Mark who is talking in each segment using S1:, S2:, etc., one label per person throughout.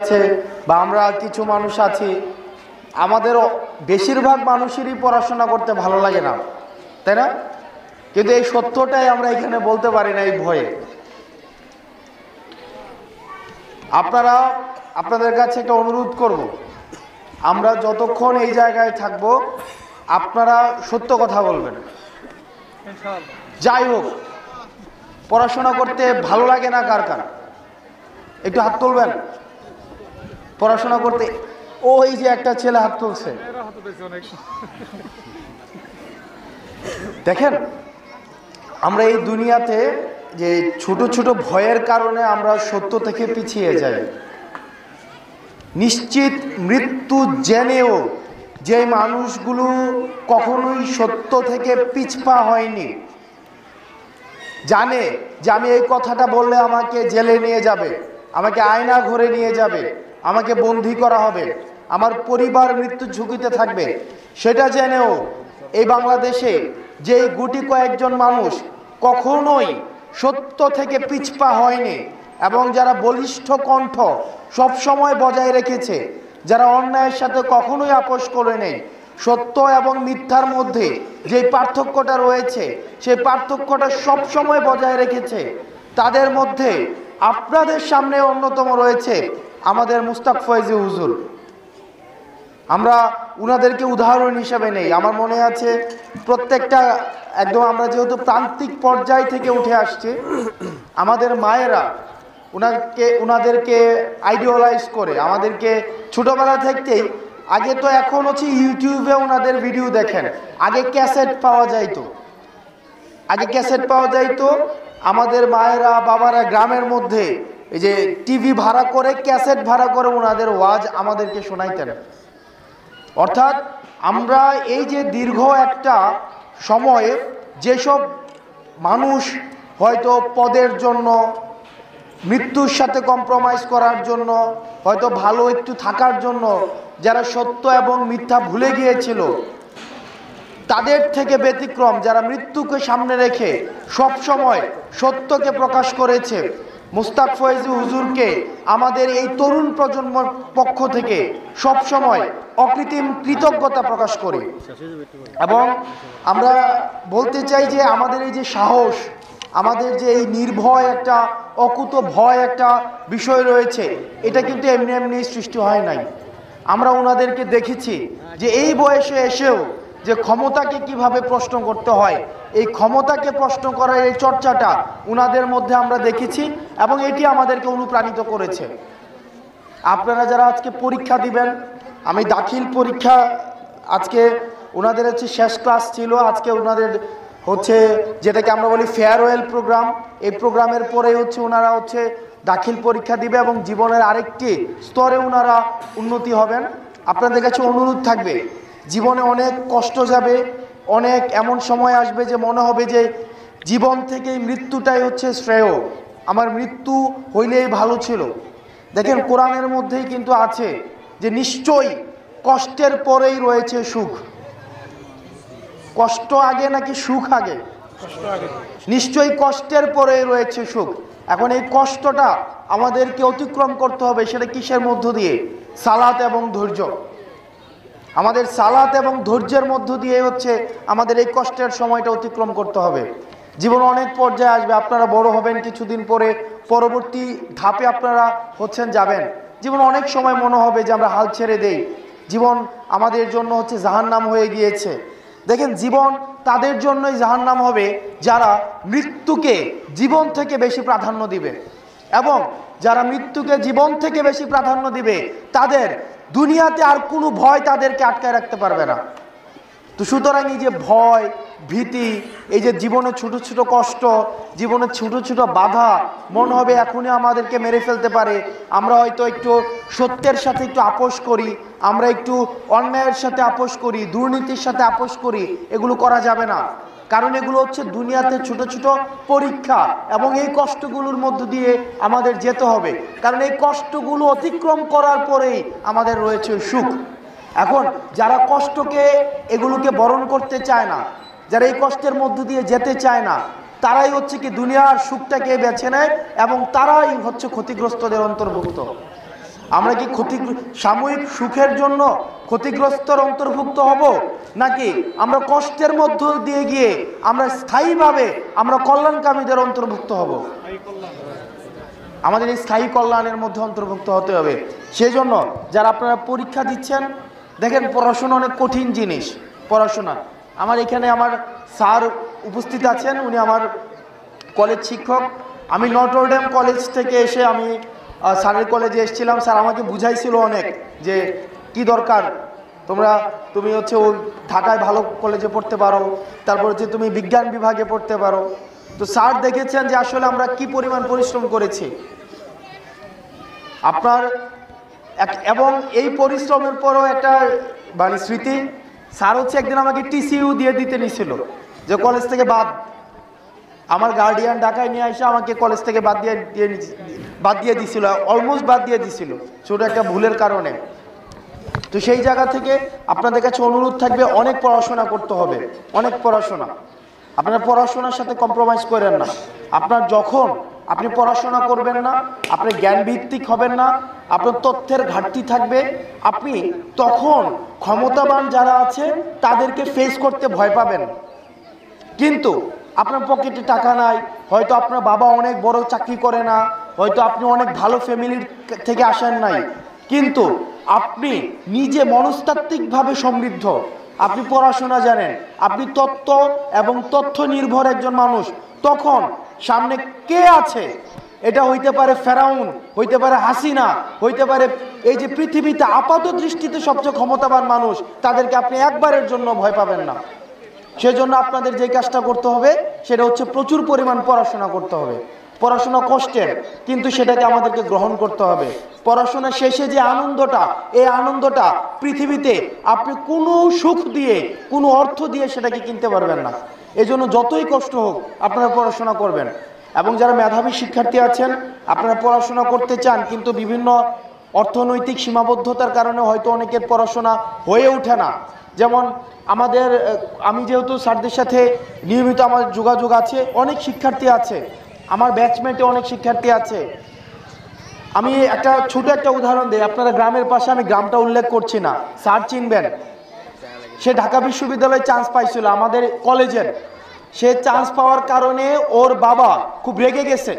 S1: আছে বা আমরা কিছু মানুষ আছি, আমাদের বেশিরভাগ মানুষেরই পড়াশোনা করতে ভালো লাগে না, তাই না? কিন্তু এই সত্যটাই আমরা এখানে বলতে পারি না এই ভয়ে। আপনাদের কাছে একটা অনুরোধ করব, আমরা যতক্ষণ এই জায়গায় থাকব আপনারা সত্য কথা বলবেন। যাই হোক, পড়াশোনা করতে ভালো লাগে না কার কার? একটু হাত তুলবেন। পড়াশোনা করতে, ওই যে একটা ছেলে হাত তুলছে, দেখেন আমরা এই দুনিয়াতে যে ছোট ছোট ভয়ের কারণে আমরা সত্য থেকে পিছিয়ে যাই। নিশ্চিত মৃত্যু জেনেও যে মানুষগুলো কখনোই সত্য থেকে পিছপা হয়নি, জানে যে আমি এই কথাটা বললে আমাকে জেলে নিয়ে যাবে, আমাকে আয়না ঘরে নিয়ে যাবে, আমাকে বন্দী করা হবে, আমার পরিবার মৃত্যু ঝুঁকিতে থাকবে, সেটা জেনেও এই বাংলাদেশে যে গুটি কয়েকজন মানুষ কখনোই সত্য থেকে পিছপা হয়নি এবং যারা বলিষ্ঠ কণ্ঠ সব সময় বজায় রেখেছে, যারা অন্যায়ের সাথে কখনোই আপোষ করে নেই, সত্য এবং মিথ্যার মধ্যে যে পার্থক্যটা রয়েছে সেই পার্থক্যটা সব সময় বজায় রেখেছে, তাদের মধ্যে আপনাদের সামনে অন্যতম রয়েছে আমাদের মুস্তাক ফয়েজি হুজুর। আমরা উনাদেরকে উদাহরণ হিসেবে নেই। আমার মনে আছে প্রত্যেকটা একদম আমরা যেহেতু প্রান্তিক পর্যায় থেকে উঠে আসছি, আমাদের মায়েরা উনাদেরকে আইডিয়ালাইজ করে আমাদেরকে ছোটবেলা থেকেই, আগে তো এখন হচ্ছে ইউটিউবে ওনাদের ভিডিও দেখেন, আগে ক্যাসেট পাওয়া যাইতো, আমাদের মায়েরা বাবারা গ্রামের মধ্যে এই যে টিভি ভাড়া করে, ক্যাসেট ভাড়া করে ওনাদের ওয়াজ আমাদেরকে শোনাইতেন। অর্থাৎ আমরা এই যে দীর্ঘ একটা সময়ে যেসব মানুষ হয়তো পদের জন্য, মৃত্যুর সাথে কম্প্রোমাইজ করার জন্য, হয়তো ভালো একটু থাকার জন্য যারা সত্য এবং মিথ্যা ভুলে গিয়েছিল, তাদের থেকে ব্যতিক্রম যারা মৃত্যুকে সামনে রেখে সব সময় সত্যকে প্রকাশ করেছে, মুস্তাক ফয়েজি হুজুরকে আমাদের এই তরুণ প্রজন্মের পক্ষ থেকে সব সময় অকৃত্রিম কৃতজ্ঞতা প্রকাশ করি। এবং আমরা বলতে চাই যে আমাদের এই যে সাহস, আমাদের যে এই নির্ভয় একটা অকুত ভয় একটা বিষয় রয়েছে, এটা কিন্তু এমনি এমনি সৃষ্টি হয় নাই। আমরা ওনাদেরকে দেখেছি যে এই বয়সে এসেও যে ক্ষমতাকে কিভাবে প্রশ্ন করতে হয়, এই ক্ষমতাকে প্রশ্ন করার এই চর্চাটা উনাদের মধ্যে আমরা দেখেছি এবং এটি আমাদেরকে অনুপ্রাণিত করেছে। আপনারা যারা আজকে পরীক্ষা দিবেন, আমি দাখিল পরীক্ষা, আজকে ওনাদের হচ্ছে শেষ ক্লাস ছিল, আজকে ওনাদের হচ্ছে যেটাকে আমরা বলি ফেয়ারওয়েল প্রোগ্রাম, এই প্রোগ্রামের পরে হচ্ছে ওনারা হচ্ছে দাখিল পরীক্ষা দিবে এবং জীবনের আরেকটি স্তরে ওনারা উন্নতি হবেন। আপনাদের কাছে অনুরোধ থাকবে, জীবনে অনেক কষ্ট যাবে, অনেক এমন সময় আসবে যে মনে হবে যে জীবন থেকে মৃত্যুটাই হচ্ছে শ্রেয়, আমার মৃত্যু হইলেই ভালো ছিল। দেখেন কোরআনের মধ্যেই কিন্তু আছে যে নিশ্চয়ই কষ্টের পরেই রয়েছে সুখ। কষ্ট আগে নাকি সুখ আগে? নিশ্চয়ই কষ্টের পরেই রয়েছে সুখ। এখন এই কষ্টটা আমাদেরকে অতিক্রম করতে হবে, সেটা কিসের মধ্য দিয়ে? সালাত এবং ধৈর্য। আমাদের সালাত এবং ধৈর্যের মধ্য দিয়ে হচ্ছে আমাদের এই কষ্টের সময়টা অতিক্রম করতে হবে। জীবন অনেক পর্যায়ে আসবে, আপনারা বড় হবেন কিছুদিন পরে, পরবর্তী ধাপে আপনারা হচ্ছেন যাবেন। জীবন অনেক সময় মনে হবে যে আমরা হাল ছেড়ে দেই, জীবন আমাদের জন্য হচ্ছে জাহান্নাম হয়ে গিয়েছে। দেখেন জীবন তাদের জন্যই জাহান্নাম হবে যারা মৃত্যুকে জীবন থেকে বেশি প্রাধান্য দিবে, এবং যারা মৃত্যুকে জীবন থেকে বেশি প্রাধান্য দিবে তাদের দুনিয়াতে আর কোনো ভয় তাদেরকে আটকায় রাখতে পারবে না। তো সুতরাং এই যে ভয় ভীতি, এই যে জীবনে ছোট ছোট কষ্ট, জীবনের ছোট ছোট বাধা মনে হবে এখনই আমাদেরকে মেরে ফেলতে পারে, আমরা হয়তো একটু সত্যের সাথে একটু আপোষ করি, আমরা একটু অন্যায়ের সাথে আপোষ করি, দুর্নীতির সাথে আপোষ করি, এগুলো করা যাবে না। কারণ এগুলো হচ্ছে দুনিয়াতে ছোট ছোট পরীক্ষা এবং এই কষ্টগুলোর মধ্য দিয়ে আমাদের যেতে হবে, কারণ এই কষ্টগুলো অতিক্রম করার পরেই আমাদের রয়েছে সুখ। এখন যারা কষ্টকে এগুলোকে বরণ করতে চায় না, যারা এই কষ্টের মধ্য দিয়ে যেতে চায় না, তারাই হচ্ছে কি দুনিয়ার সুখটাকে বেছে নেয় এবং তারাই হচ্ছে ক্ষতিগ্রস্তদের অন্তর্ভুক্ত। আমরা কি সাময়িক সুখের জন্য ক্ষতিগ্রস্তর অন্তর্ভুক্ত হব, নাকি আমরা কষ্টের মধ্য দিয়ে গিয়ে আমরা স্থায়ীভাবে আমরা কল্যাণকামীদের অন্তর্ভুক্ত হব? আমাদের এই স্থায়ী কল্যাণের মধ্যে অন্তর্ভুক্ত হতে হবে। সেই জন্য যারা আপনারা পরীক্ষা দিচ্ছেন, দেখেন পড়াশোনা অনেক কঠিন জিনিস। পড়াশোনা আমার এখানে আমার স্যার উপস্থিত আছেন, উনি আমার কলেজ শিক্ষক। আমি নটর ডেম কলেজ থেকে এসে আমি স্যারের কলেজে এসেছিলাম। স্যার আমাকে বুঝাইছিল অনেক যে কি দরকার, তুমি হচ্ছে ওই ঢাকায় ভালো কলেজে পড়তে পারো, তারপর হচ্ছে তুমি বিজ্ঞান বিভাগে পড়তে পারো। তো স্যার দেখেছেন যে আসলে আমরা কি পরিমাণ পরিশ্রম করেছি আপনার, এবং এই পরিশ্রমের পরও একটা মানে স্মৃতি, স্যার হচ্ছে একদিন আমাকে টিসিইউ দিয়ে দিতে নিছিল, যে কলেজ থেকে আমার গার্ডিয়ান ঢাকায় নিয়ে এসে আমাকে কলেজ থেকে বাদ দিয়ে দিছিল, অলমোস্ট বাদ দিয়ে দিছিল ছোট একটা ভুলের কারণে। তো সেই জায়গা থেকে আপনাদের কাছে অনুরোধ থাকবে, অনেক পড়াশোনা করতে হবে, অনেক পড়াশোনা। আপনারা পড়াশোনার সাথে কম্প্রোমাইজ করেন না। যখন আপনি পড়াশোনা করবেন না, আপনি জ্ঞান ভিত্তিক হবেন না, আপনার তথ্যের ঘাটতি থাকবে, আপনি তখন ক্ষমতাবান যারা আছে তাদেরকে ফেস করতে ভয় পাবেন। কিন্তু আপনার পকেটে টাকা নাই, হয়তো আপনার বাবা অনেক বড় চাকরি করে না, হয়তো আপনি অনেক ভালো ফ্যামিলির থেকে আসেন নাই, কিন্তু আপনি নিজে মনস্তাত্ত্বিকভাবে সমৃদ্ধ, আপনি পড়াশোনা জানেন, আপনি তত্ত্ব এবং তথ্য নির্ভর একজন মানুষ, তখন সামনে কে আছে, এটা হইতে পারে ফেরাউন, হইতে পারে হাসিনা, হইতে পারে এই যে পৃথিবীতে আপাত দৃষ্টিতে সবচেয়ে ক্ষমতাবান মানুষ, তাদেরকে আপনি একবারের জন্য ভয় পাবেন না। সেজন্য আপনাদের যে কাজটা করতে হবে সেটা হচ্ছে প্রচুর পরিমাণ পড়াশোনা করতে হবে। পড়াশোনা কষ্টের, কিন্তু সেটাকে আমাদেরকে গ্রহণ করতে হবে। পড়াশোনা শেষে যে আনন্দটা, এই আনন্দটা পৃথিবীতে আপনি কোনো সুখ দিয়ে, কোনো অর্থ দিয়ে সেটাকে কিনতে পারবেন না। এজন্য যতই কষ্ট হোক আপনারা পড়াশোনা করবেন। এবং যারা মেধাবী শিক্ষার্থী আছেন, আপনারা পড়াশোনা করতে চান, কিন্তু বিভিন্ন অর্থনৈতিক সীমাবদ্ধতার কারণে হয়তো অনেকের পড়াশোনা হয়ে ওঠে না। যেমন আমি যেহেতু স্যারদের সাথে নিয়মিত আমার যোগাযোগ আছে, অনেক শিক্ষার্থী আছে, আমার ব্যাচমেটে অনেক শিক্ষার্থী আছে। আমি ছোট একটা উদাহরণ দিই, আপনারা গ্রামের পাশে, আমি গ্রামটা উল্লেখ করছি না, স্যার চিনবেন, সে ঢাকা বিশ্ববিদ্যালয়ে চান্স পাইছিল আমাদের কলেজের। সে চান্স পাওয়ার কারণে ওর বাবা খুব রেগে গেছে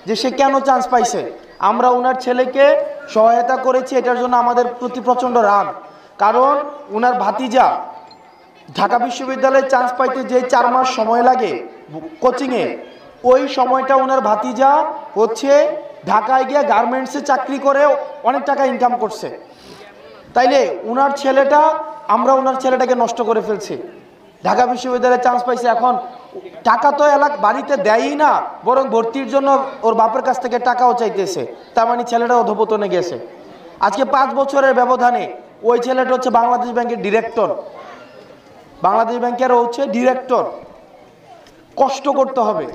S1: যে সে কেন চান্স পাইছে। আমরা ওনার ছেলেকে সহায়তা করেছি, এটার জন্য আমাদের প্রতি প্রচণ্ড রাগ। কারণ ওনার ভাতিজা ঢাকা বিশ্ববিদ্যালয়ে চান্স পাইতে যে 4 মাস সময় লাগে কোচিংয়ে, ওই সময়টা ওনার ভাতিজা হচ্ছে ঢাকায় গিয়ে গার্মেন্টসে চাকরি করে অনেক টাকা ইনকাম করছে। তাইলে আমরা ওনার ছেলেটাকে নষ্ট করে ফেলছি। ঢাকা বিশ্ববিদ্যালয়ে চান্স পাইছে, এখন টাকা তো বাড়িতে দেয়ই না, বরং ভর্তির জন্য ওর বাপের কাছ থেকে টাকাও চাইতেছে। তার মানে ছেলেটা অধঃপতনে গেছে। আজকে 5 বছরের ব্যবধানে ওই ছেলেটা হচ্ছে বাংলাদেশ ব্যাংকের ডিরেক্টর, বাংলাদেশ ব্যাংকের হচ্ছে ডিরেক্টর। কষ্ট করতে হবে।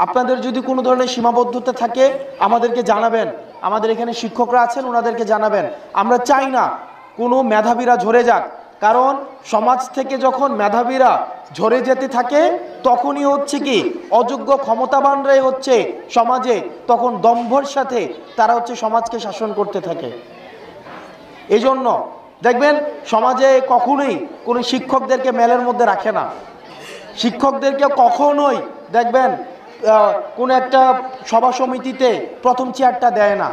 S1: আপনাদের যদি কোনো ধরনের সীমাবদ্ধতা থাকে আমাদেরকে জানাবেন, আমাদের এখানে শিক্ষকরা আছেন, ওনাদেরকে জানাবেন। আমরা চাই না কোনো মেধাবীরা ঝরে যাক, কারণ সমাজ থেকে যখন মেধাবীরা ঝরে যেতে থাকে তখনই হচ্ছে কি অযোগ্য ক্ষমতাবানরাই হচ্ছে সমাজে তখন দম্ভর সাথে তারা হচ্ছে সমাজকে শাসন করতে থাকে। এজন্য দেখবেন সমাজে কখনোই কোনো শিক্ষকদেরকে মেলের মধ্যে রাখে না। শিক্ষকদেরকে কখনোই দেখবেন কোনো একটা সভা সমিতিতে প্রথম চেয়ারটা দেয় না।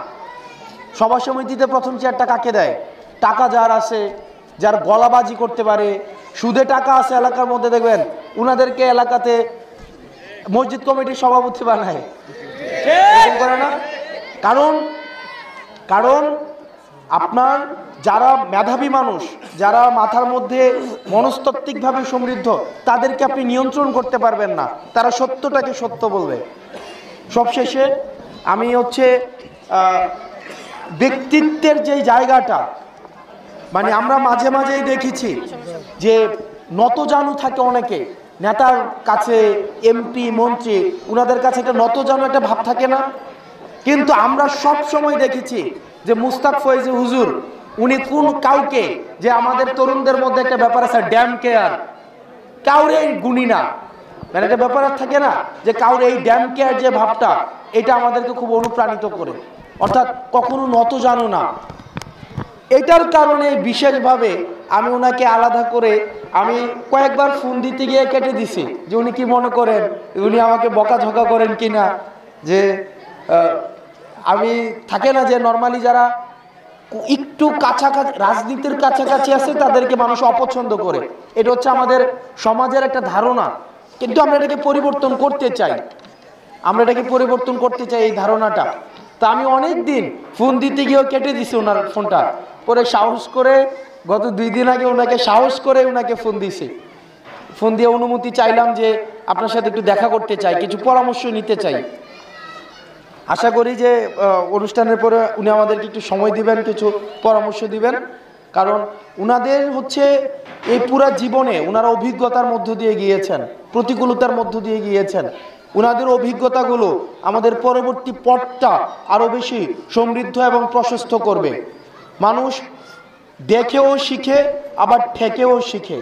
S1: সভা সমিতিতে প্রথম চেয়ারটা কাকে দেয়? টাকা যার আছে, যার গলাবাজি করতে পারে, সুদে টাকা আছে এলাকার মধ্যে, দেখবেন উনাদেরকে এলাকাতে মসজিদ কমিটির সভাপতি বানায়, করে না? কারণ আপনার যারা মেধাবী মানুষ, যারা মাথার মধ্যে মনস্তাত্ত্বিকভাবে সমৃদ্ধ, তাদেরকে আপনি নিয়ন্ত্রণ করতে পারবেন না। তারা সত্যটাকে সত্য বলবে। সবশেষে আমি হচ্ছে ব্যক্তিত্বের যে জায়গাটা, মানে আমরা মাঝে মাঝেই দেখেছি যে নতজানু থাকে অনেকে নেতার কাছে, এমপি মন্ত্রী, ওনাদের কাছে একটা নতজানু একটা ভাব থাকে না? কিন্তু আমরা সব সময় দেখেছি যে মুস্তাক ফয়েজি হুজুর উনি কাউকে, যে আমাদের তরুণদের মধ্যে একটা ব্যাপার আছে ড্যাম কেয়ার, কাউরে গুণী না, মানে একটা ব্যাপার থাকে না যে কাউরে এই ড্যাম কেয়ার যে ভাবটা, এটা আমাদেরকে খুব অনুপ্রাণিত করে। অর্থাৎ কখনো নত জানো না, এটার কারণে বিশেষভাবে আমি ওনাকে আলাদা করে আমি কয়েকবার ফোন দিতে গিয়ে কেটে দিছি যে উনি কি মনে করেন, উনি আমাকে বকাঝকা করেন কিনা, যে আমি থাকে না যে নর্মালি যারা একটু কাছাকাছি রাজনীতির কাছাকাছি আছে তাদেরকে মানুষ অপছন্দ করে, এটা হচ্ছে আমাদের সমাজের একটা ধারণা। কিন্তু আমরা এটাকে পরিবর্তন করতে চাই, এই ধারণাটা। তা আমি অনেক দিন ফোন দিতে গিয়েও কেটে দিছি ওনার ফোনটা, পরে সাহস করে গত 2 দিন আগে ওনাকে সাহস করে ওনাকে ফোন দিছি, ফোন দিয়ে অনুমতি চাইলাম যে আপনার সাথে একটু দেখা করতে চাই, কিছু পরামর্শ নিতে চাই। আশা করি যে অনুষ্ঠানের পরে উনি আমাদেরকে একটু সময় দিবেন, কিছু পরামর্শ দিবেন, কারণ উনাদের হচ্ছে এই পুরা জীবনে উনারা অভিজ্ঞতার মধ্য দিয়ে গিয়েছেন, প্রতিকূলতার মধ্য দিয়ে গিয়েছেন। উনাদের অভিজ্ঞতাগুলো আমাদের পরবর্তী পথটা আরো বেশি সমৃদ্ধ এবং প্রশস্ত করবে। মানুষ দেখেও শিখে, আবার ঠেকেও শিখে।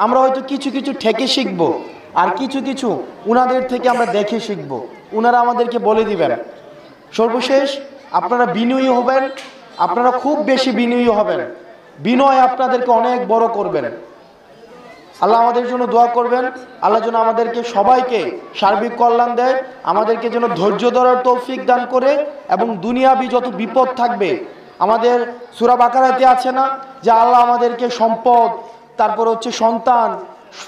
S1: আমরা হয়তো কিছু কিছু ঠেকে শিখবো, আর কিছু কিছু উনাদের থেকে আমরা দেখে শিখবো, উনারা আমাদেরকে বলে দিবেন। সর্বশেষ আপনারা বিনয়ী হবেন, আপনারা খুব বেশি বিনয়ী হবেন, বিনয় আপনাদেরকে অনেক বড় করবেন। আল্লাহ আমাদের জন্য দোয়া করবেন, আল্লাহ যেন আমাদেরকে সবাইকে সার্বিক কল্যাণ দেয়, আমাদেরকে যেন ধৈর্য ধরার তৌফিক দান করে, এবং দুনিয়াবি যত বিপদ থাকবে, আমাদের সূরা বাকারাতে আছে না যে আল্লাহ আমাদেরকে সম্পদ, তারপর হচ্ছে সন্তান,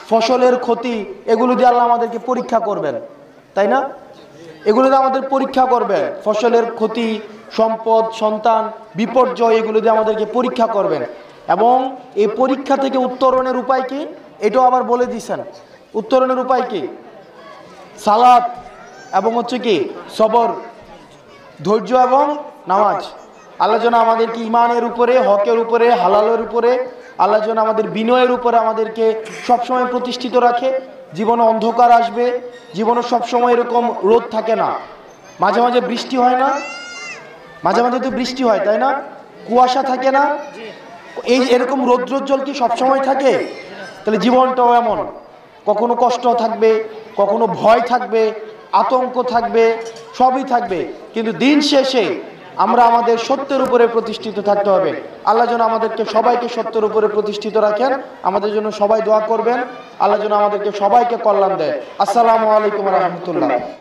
S1: ফসলের ক্ষতি, এগুলো দিয়ে আল্লাহ আমাদেরকে পরীক্ষা করবেন, তাই না? এগুলো দিয়ে আমাদের পরীক্ষা করবেন, ফসলের ক্ষতি, সম্পদ, সন্তান, বিপর্যয়, এগুলো দিয়ে আমাদেরকে পরীক্ষা করবেন। এবং এই পরীক্ষা থেকে উত্তরণের উপায় কি এটাও আবার বলে দিয়েছেন। উত্তরণের উপায় কি? সালাত এবং হচ্ছে কি সবর, ধৈর্য এবং নামাজ। আল্লাহ যেন আমাদেরকে ইমানের উপরে, হকের উপরে, হালালের উপরে, আল্লাহ যেন আমাদের বিনয়ের উপরে আমাদেরকে সবসময় প্রতিষ্ঠিত রাখে। জীবনে অন্ধকার আসবে, জীবনে সবসময় এরকম রোদ থাকে না, মাঝে মাঝে বৃষ্টি হয় না, মাঝে মাঝে তো বৃষ্টি হয়, তাই না? কুয়াশা থাকে না, এই এরকম রৌদ্রোজ্জ্বল কি সবসময় থাকে? তাহলে জীবনটাও এমন, কখনো কষ্ট থাকবে, কখনো ভয় থাকবে, আতঙ্ক থাকবে, সবই থাকবে, কিন্তু দিন শেষে আমরা আমাদের সত্যের উপরে প্রতিষ্ঠিত থাকতে হবে। আল্লাহ যেন আমাদেরকে সবাইকে সত্যের উপরে প্রতিষ্ঠিত রাখেন, আমাদের জন্য সবাই দোয়া করবেন, আল্লাহ যেন আমাদেরকে সবাইকে কল্যাণ দেয়। আসসালামু আলাইকুম ওয়া রাহমাতুল্লাহ।